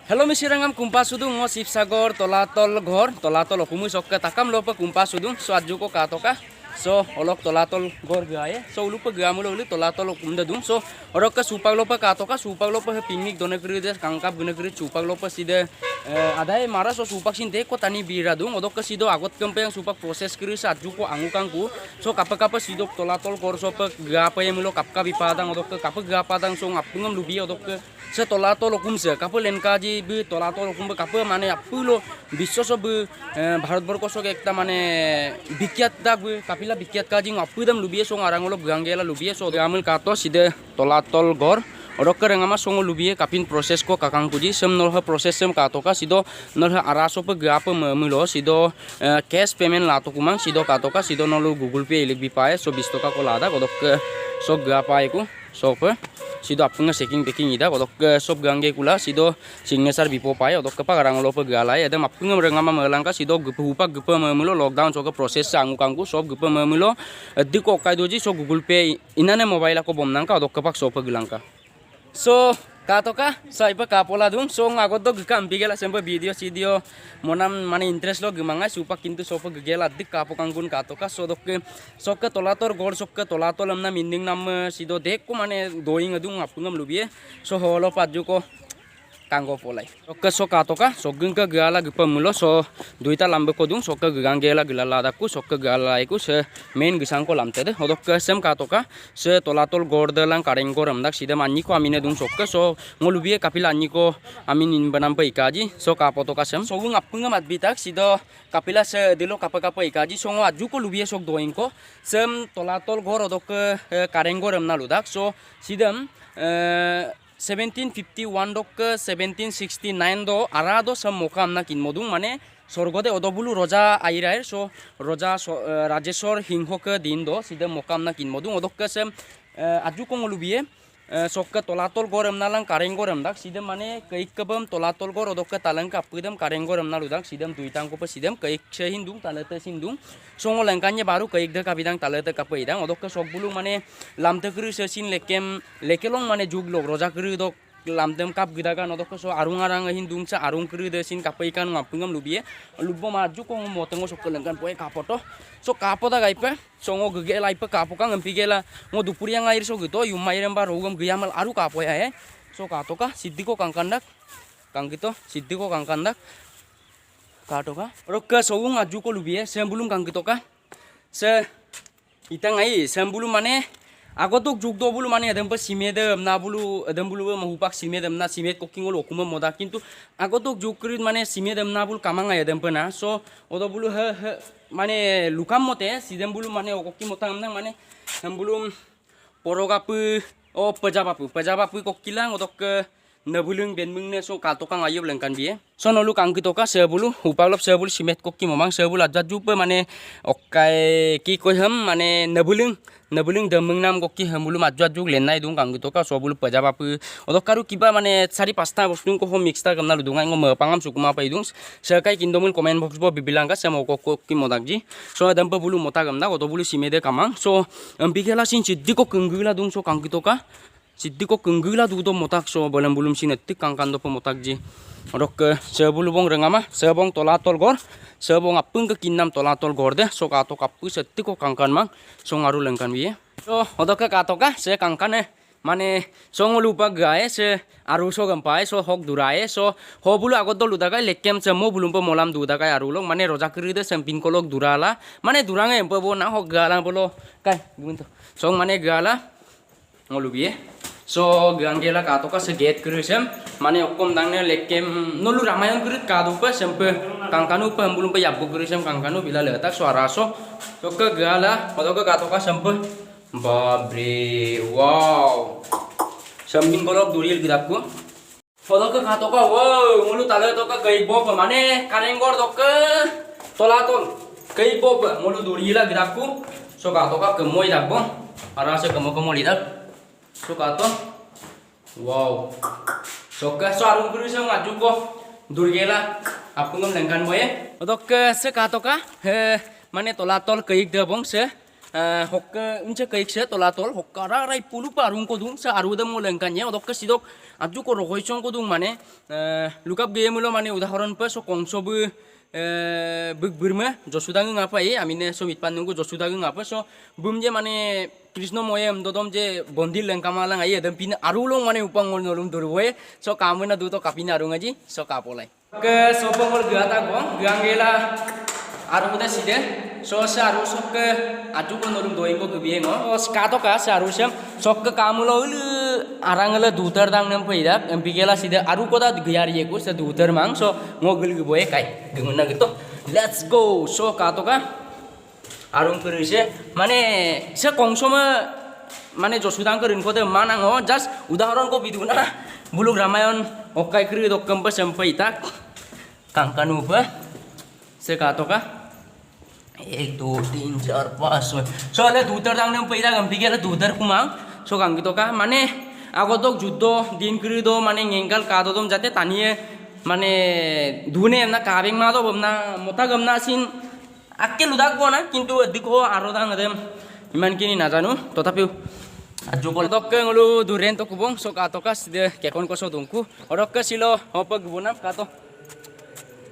Hello misirangam kumpas sudung ngo Sipsagor tolatol okumu sokke takam lopa kumpas sudung so ajuko katoka so olok tolatol gor gaye so lupa gamulo uli tolatol okumda dung so orok ke supag lopa katoka supag lopa he picnic dona kiri des kangkap guna kiri supag lopa side adai mara so supag sinte ko tani bira dung odok ke sido agot kempe yang supag proses kiri sa ajuko angukangku so kapa sidok tolatol gor so pe gapa yang mulo kapka bipadang odok ke kapa gapadang so ngapungam lubi odok ke se tolatol okum se kapo lenkaji bi tolatol okum kapo মানে আপুলো বিশ্ব সব ভারতবর্ষ সব একটা মানে বিখ্যাত দাগ কাপিলা বিখ্যাত কাজি আপুদম লুবিয়ে সং আরাঙ্গলো গাঙ্গেলা লুবিয়ে সো গামল কাতো সিদে tolatol gor orok kerengama songo lubiye kapin proses ko kakang puji sem nolha proses sem katoka sido nolha araso pe gapa memulo sido cash payment lato kumang sido katoka sido nolu Google Pay ilik bipae so 20 toka ko lada kodok so gapa iku so pe sido apunga checking packing ida kodok sob gangge kula sido signature bipo pae odok ke pagarang lo pe galai ada apunga rengama melangka sido gepa gepa memulo lockdown so ke proses sangu kangku sob gepa memulo diko kai doji so Google Pay inane mobile ko bomnangka odok ke pak so pe gelangka so katoka saipa kapola dung so ngagot do gam bigela sempa video monam mane interest lo gemanga supa kintu sopa gegela dik kapo kanggun katoka so dokke sokke tolator gor sokke tolatol amna minding nam sido dek ko mane doing adung apungam lubie so holo pajuko kanggo polai oke so katoka so gengka gala gepamulo so duita lambe kodung so ke gangela gelala daku so ke gala iku se main gisangko lamtede hodok ke sem katoka se tolatol gordelang karengko ramdak sidam anni ko amine dung sokke so ngolubie kapila anni ko amin in banam pe ikaji so kapotoka sem so gung apungam adbitak sido kapila se dilo kapa ikaji so ngo aju ko lubie sok doing ko sem tolatol gor odok ke karengko ramna ludak so sidam 1751 dok ke 1769 do arado sam mokam na kin modung mane sorgode odobulu roja airair so roja rajeshwar hingho ke din do sida mokam na kin modung odok ke sem aju ko ngolubie sokka tolatol goram nalang kareng goram dak sidem mane keik kebam tolatol gor odok ke talang ka pudem kareng goram nalu dak sidem duitang ko pe sidem keik sehindung talate sindung songo lengkanya baru keik de kabidang talate ka pe idang odok ke sok bulu mane lamte kru sesin lekelong mane juglok roja kru dok lamtem kap gidaga nodok so arung arang hindung sa arung kru desin kapaikan ngapungam lubie lubbo maju ko motengo sok lengkan poe kapoto so kapota gaipe songo gegela ipe kapokang empigela ngo dupuriang air so gitu yumairem bar rogam giyamal aru kapoya he so katoka siddiko kangkandak kangkito siddiko kangkandak katoka rokka sogung aju ko lubie sembulum kangkitoka se itang ai sembulum mane agotok jugdo bulu mane adem pa simedem na bulu adem bulu mahupak simedem na simed kokingol okuma moda kintu agotok jukrit mane simedem na bulu kamanga adem pa na so odo bulu he mane lukam mote sidem bulu mane okki motang nang mane bulu porogapu o pejabapu kokkilang odok nabulung benmung ne so katokang ayub lengkan bie so nolu kangkitoka sebulu upaglop sebulu simet kokki momang sebulu ajat jupe mane okai ki koham mane nabulung demung nam kokki hambulu ajat jug lenai dung kangkitoka sobulu pejabapu odok karu kiba mane sari pasta bostung ko ho mixta kamna ludunga ngo pangam sukuma paidung sekai kindomul comment box bo bibilangka semo kokki modakji so dampa bulu motagamna odobulu simede kamang so ambigela sin siddiko kenggula dung so kangkitoka siddiko kenggila dudo motak so bolem bulum sinetik kangkando pemotak ji odok ke sebulu bong rengama sebong tolatol gor sebong apung ke kinam tolatol gor de so kato kapu setiko kangkan mang so ngaru lengkan biye so odok ke katoka se kangkan mane so ngolupa gae se aru so gampai so hok durae so ho bulu agot dol udakai lekem se mo bulum pe molam dudakai arulong mane roja kiri de sempin kolok durala mane durange empe bo na hok galang bolo kai gunto so mane gala ngolubiye so ganggela katoka se get krisem mane okom dangne lekem nolu ramayan krit kadu pa sempe kangkanu pa bulum pa yabu krisem kangkanu bila letak suara so ke gala odoka katoka sempe babre wow sambing kolok duril gidapku odoka katoka wow mulu tale toka kai bob mane karengor toka tolatol kai bob mulu durila gidapku so katoka kemoy dakbo arase kemo lidak so kato wow so ke so arung kru se ngaju ko durgela apungam lengkan boye odok ke se kato ka he mane tolatol keik de bong se hokka unce kaik se tolatol hokka rai pulu parung kodung sa arudam mo lengkanya odokka sidok aju ko rohoi chong kodung mane lukap ge mulo mane udaharon pa so kongso bu burma josudang ngapa amine so mitpanungku josudang ngapa so bumje mane Krishna moyem dodom je bondil lengkamalang ai adam pin arulong mane upang nolong durwe so kamuna duto kapina arungaji so kapolai ke sopongol gata gong gangela aruda side so saru sok ke aju ko nolong doing ko kebiengo skato ka saru sem sok ke kamulo arangala dutar dang nem paidak empigela side aru ko da gyar ye ko se dutar mang so ngogel gboye kai gungna gitu let's go so kato ka arung kerise mane se kongsoma mane josudang kerin ko de manango just udaharon ko biduna buluk ramayon okai kri dokkam pa sampai tak kangkanu pa se kato ka 1 2 3 4 5 so ale dutar dang nem paidak empigela dutar kumang so kangito ka mane agotok juddo din kri do mane ngenggal kadodom jate taniye mane dune na kabeng ma do bomna mota gamna sin akke ludak bona kintu diko aro dang adem iman kini najanu totaphiu aju bol dokke ngulu duren to kubong so kato kas de kekon ko so dungku orok silo hopag bunam kato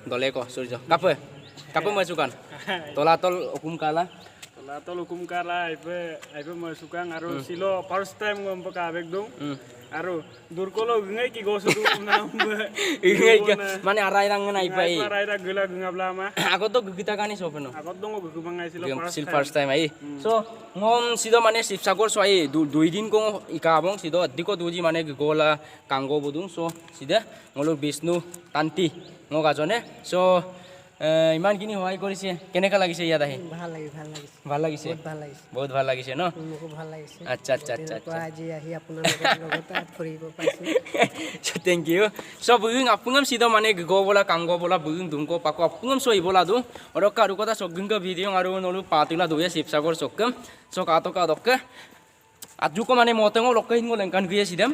dole ko surjo kape masukan tolatol hukum kala hukum kala ipe masukan aro silo first time ngompo kabek dong aro durkolo ngai ki gosu du na ngai mane arai rang nai pai arai ra gela gngabla ma ako to gugita kani sopeno ako dong gugu bangai silo first time ai so ngom sido mane sipsagor so ai dui din ko ikabong sido diko duji mane gola kanggo budung so sida ngolo Bisnu tanti ngoga jone so ইমান কিনি সহায় কৰিছে কেনেকা লাগিছে ইয়াত আহি ভাল লাগিছে বহুত ভাল লাগিছে ন মোকো ভাল লাগিছে আচ্ছা আচ্ছা আচ্ছা আজি আহি আপোনাৰ লগত ফুৰিব পাইছো থ্যাংক ইউ সব বুইং আপুঙম সিধা মানে গো বলা কাংগ বলা বুইং দুংকো পাকো আপুঙম সই বলা দু অরক কারু কথা সগিং কা ভিডিও আরু নলু পাতিলা দুয়ে শিবসাগর সকম সক আতকা দক্কে আজুকো মানে মতেঙ্গ লক্কাইন গো লেংকান গিয়ে Sidam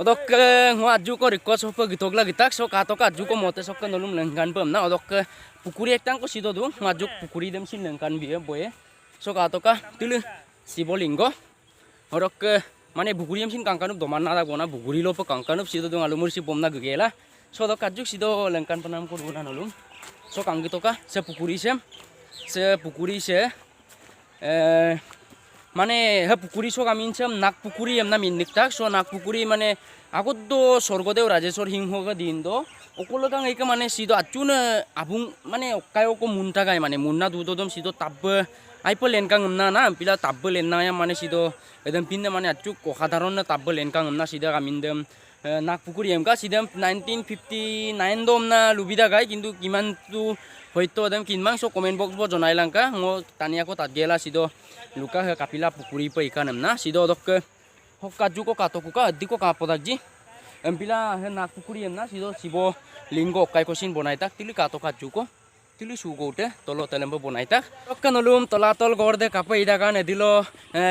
odok ngo aju ko record sopo gitok la gitak so kato ka aju ko mote sok nolum lengkan pem na odok pukuri ektang ko sido du ngaju pukuri dem sin lengkan biye boye so kato ka tilu sibolinggo odok mane buguri em sin kangkanup doman na bona buguri lo po kangkanup sido du alumur si pomna gugela so odok aju sido lengkan penam ko guna nolum so kangito ka se pukuri se মানে হে পুকুরি সক আমি নাক পুকুরি এমনা মিনিক থাক so নাক পুকুরি মানে আগত তো স্বর্গদেব রাজেশ্বর সিংহক দিন তো অকল গাং এইকে মানে সিধ আচুন আবুং মানে অকায়ক মুনটা গায় মানে মুন্না দুদম সিধ তাব্ব আইপ লেনকাং এমনা না পিলা তাব্ব লেননা মানে সিধ এদম পিনে মানে আচুক অসাধারণ তাব্ব লেনকাং এমনা সিধা কামিনদম নাক পুকুরি এমকা সিধা 1959 দম না লুবিদা গায় কিন্তু কিমানটো হয়তো এদম কিনবাং সো কমেন্ট বক্স ব জনাই লাংকা মো তানিয়াকো তাত গেলা সিধ luka he kapila pukuri pa ikanam na sido dok hokaju ko katokuka diko kapodakji empila he nak pukuri emna sido sibo lingo kai kosin bonai tak tili katoka juko tili sugote tolo telembo bonai tak okkanolum tolatol gorde kapa idaga nedilo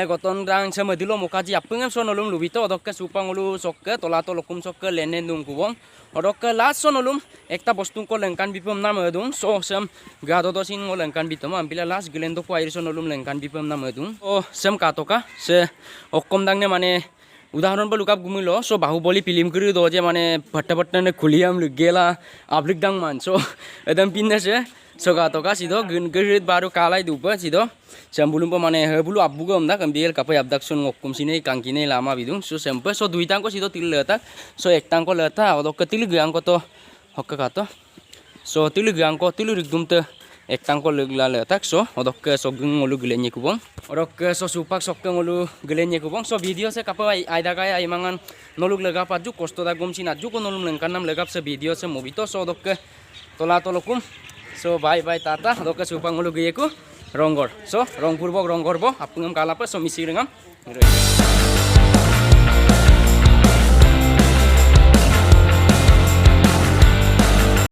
goton rang sama dilo mokaji apungem sonolum lubito dokke supangulu sokke tolatol okum sokke lenen dungkubong odok last sonolum ekta bostun ko lengkan bipom nam edung so sem gado dosin ngo lengkan bitom ampila last gelendo ko air sonolum lengkan bipom nam edung o sem katoka se okkom dangne mane উদাহরণ বা লুকাপ গুমিলো so Baahubali film করি দো যে মানে ভট্টা ভট্টা খুলিয়াম গেলা আবলিক দাং মান so একদম পিনেছে সো কাতকা সিধো গিরিত বারু কালাই দুপা সিধো সেম্বুলুম্প মানে হেবুলু আব্বুগো আমদা কম্বিয়েল কাপাই আবদাক সুন ngokkum sini kangkine lama bidung so sempe so duitang ko sido til leta so ektang ko leta odok til gyang ko to hokka kato so til gyang ko til rigdum te ektang ko legla letak so odok sogeng ngolu gelenye kubong odok so supak sokkeng ngolu gelenye kubong so video se kapa aida kaya imangan noluk lega paju kosto da gum sina juko nolum lengkan nam legap se video se movito so odok tola tolokum so bye bye tata odok supang ngolu geyeku ronggor so rongpurbo ronggorbo apungam kalapa so misi rengam